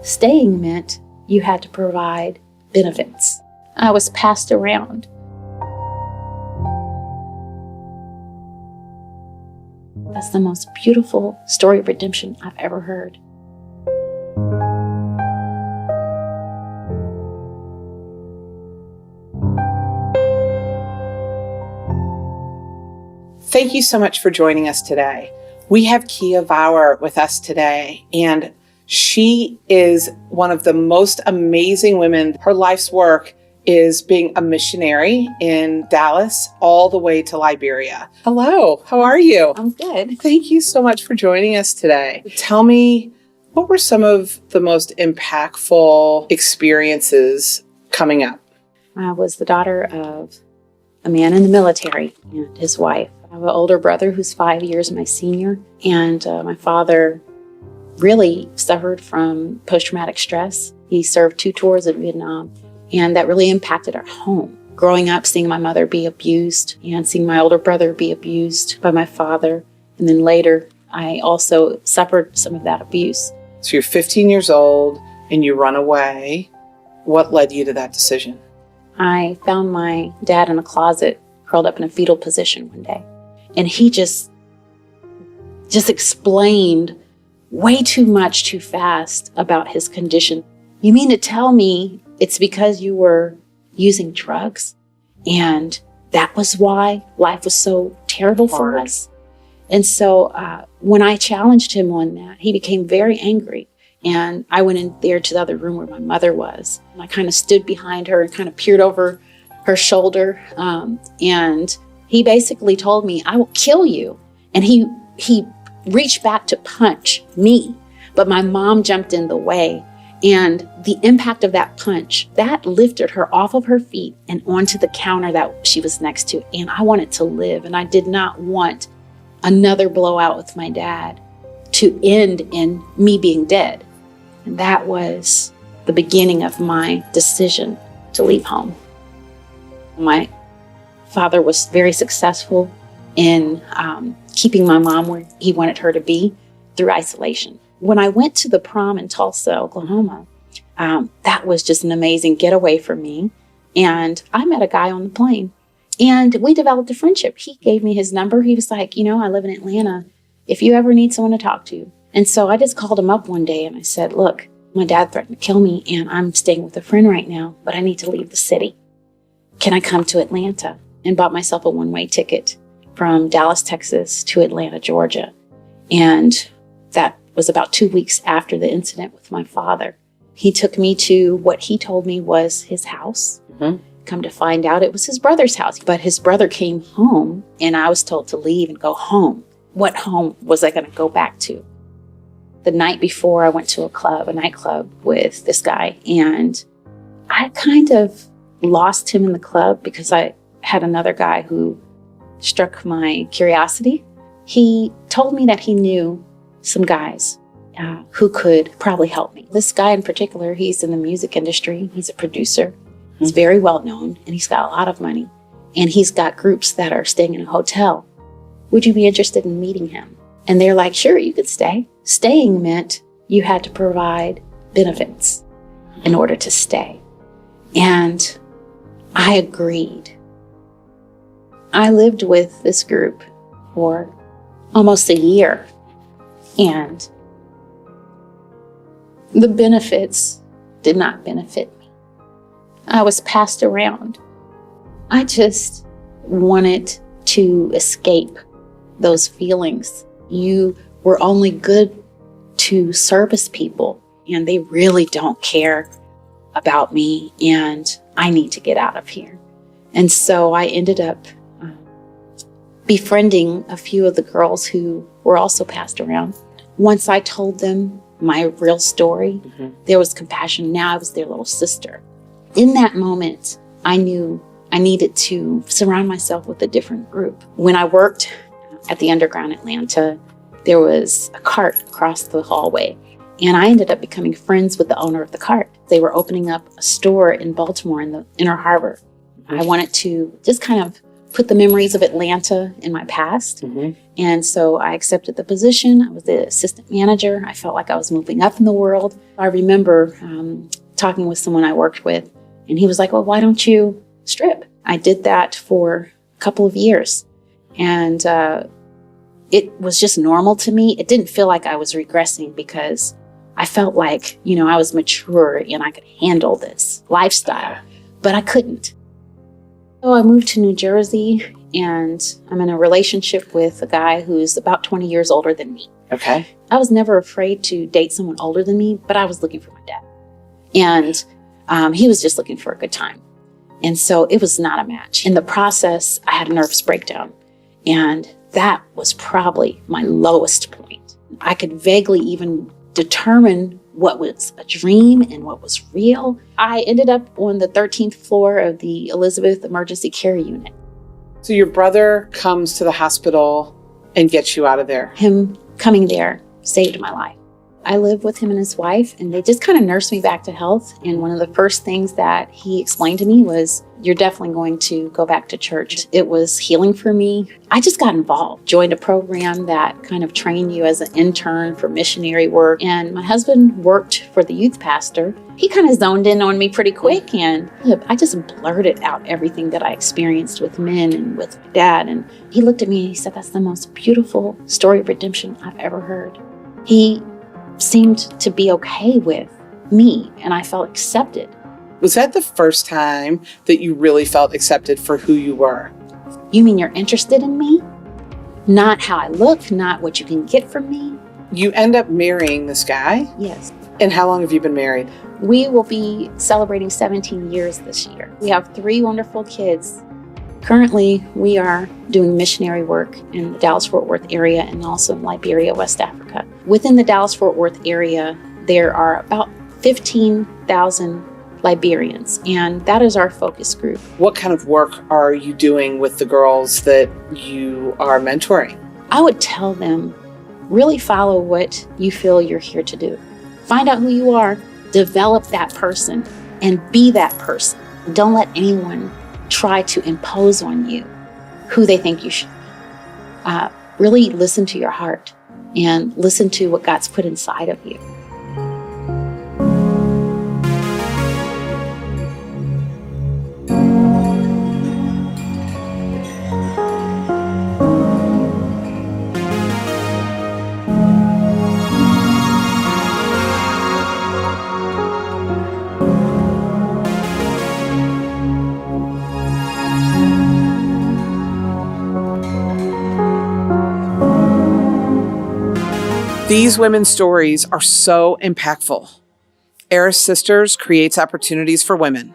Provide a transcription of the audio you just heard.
Staying meant you had to provide benefits. I was passed around. That's the most beautiful story of redemption I've ever heard. Thank you so much for joining us today. We have Keeya Vawar with us today, and she is one of the most amazing women. Her life's work is being a missionary in Dallas all the way to Liberia. Hello, how are you? I'm good. Thank you so much for joining us today. Tell me, what were some of the most impactful experiences coming up? I was the daughter of a man in the military and his wife. I have an older brother who's 5 years my senior, and my father really suffered from post-traumatic stress. He served 2 tours in Vietnam, and that really impacted our home. Growing up, seeing my mother be abused and seeing my older brother be abused by my father, and then later, I also suffered some of that abuse. So you're 15 years old and you run away. What led you to that decision? I found my dad in a closet, curled up in a fetal position one day. And he just explained way too much too fast about his condition. You mean to tell me it's because you were using drugs? And that was why life was so terrible for us? And so when I challenged him on that, he became very angry. And I went in there to the other room where my mother was. And I kind of stood behind her and kind of peered over her shoulder. And he basically told me, I will kill you. And he reached back to punch me, but my mom jumped in the way. And the impact of that punch, that lifted her off of her feet and onto the counter that she was next to. And I wanted to live. And I did not want another blowout with my dad to end in me being dead. And that was the beginning of my decision to leave home. My father was very successful in keeping my mom where he wanted her to be through isolation. When I went to the prom in Tulsa, Oklahoma, that was just an amazing getaway for me. And I met a guy on the plane and we developed a friendship. He gave me his number. He was like, I live in Atlanta. If you ever need someone to talk to. And so I just called him up one day and I said, look, my dad threatened to kill me and I'm staying with a friend right now, but I need to leave the city. Can I come to Atlanta? And bought myself a one-way ticket from Dallas, Texas to Atlanta, Georgia. And that was about 2 weeks after the incident with my father. He took me to what he told me was his house. Mm-hmm. Come to find out it was his brother's house. But his brother came home and I was told to leave and go home. What home was I going to go back to? The night before I went to a nightclub with this guy, and I kind of lost him in the club because I had another guy who struck my curiosity. He told me that he knew some guys who could probably help me. This guy in particular, he's in the music industry. He's a producer. He's very well known and he's got a lot of money. And he's got groups that are staying in a hotel. Would you be interested in meeting him? And they're like, sure, you could stay. Staying meant you had to provide benefits in order to stay. And I agreed. I lived with this group for almost a year, and the benefits did not benefit me. I was passed around. I just wanted to escape those feelings. You were only good to service people, and they really don't care about me, and I need to get out of here. And so I ended up befriending a few of the girls who were also passed around. Once I told them my real story, there was compassion. Now I was their little sister. In that moment, I knew I needed to surround myself with a different group. When I worked at the Underground Atlanta, there was a cart across the hallway, and I ended up becoming friends with the owner of the cart. They were opening up a store in Baltimore in the Inner Harbor. I wanted to just kind of put the memories of Atlanta in my past. And so I accepted the position. I was the assistant manager. I felt like I was moving up in the world. I remember talking with someone I worked with, and he was like, well, why don't you strip? I did that for a couple of years. And it was just normal to me. It didn't feel like I was regressing because I felt like, I was mature and I could handle this lifestyle, but I couldn't. So I moved to New Jersey, and I'm in a relationship with a guy who's about 20 years older than me. Okay. I was never afraid to date someone older than me, but I was looking for my dad. And he was just looking for a good time. And so it was not a match. In the process, I had a nervous breakdown. And that was probably my lowest point. I could vaguely even determine what was a dream and what was real. I ended up on the 13th floor of the Elizabeth Emergency Care Unit. So your brother comes to the hospital and gets you out of there. Him coming there saved my life. I live with him and his wife, and they just kind of nursed me back to health. And one of the first things that he explained to me was, you're definitely going to go back to church. It was healing for me. I just got involved, joined a program that kind of trained you as an intern for missionary work. And my husband worked for the youth pastor. He kind of zoned in on me pretty quick, and I just blurted out everything that I experienced with men and with my dad. And he looked at me and he said, that's the most beautiful story of redemption I've ever heard. He seemed to be okay with me, and I felt accepted. Was that the first time that you really felt accepted for who you were? You mean you're interested in me? Not how I look, not what you can get from me? You end up marrying this guy? Yes. And how long have you been married? We will be celebrating 17 years this year. We have 3 wonderful kids. Currently, we are doing missionary work in the Dallas-Fort Worth area and also in Liberia, West Africa. Within the Dallas-Fort Worth area, there are about 15,000 Liberians, and that is our focus group. What kind of work are you doing with the girls that you are mentoring? I would tell them, really follow what you feel you're here to do. Find out who you are, develop that person, and be that person. Don't let anyone try to impose on you who they think you should be. Really listen to your heart and listen to what God's put inside of you. These women's stories are so impactful. Arras Sisters creates opportunities for women.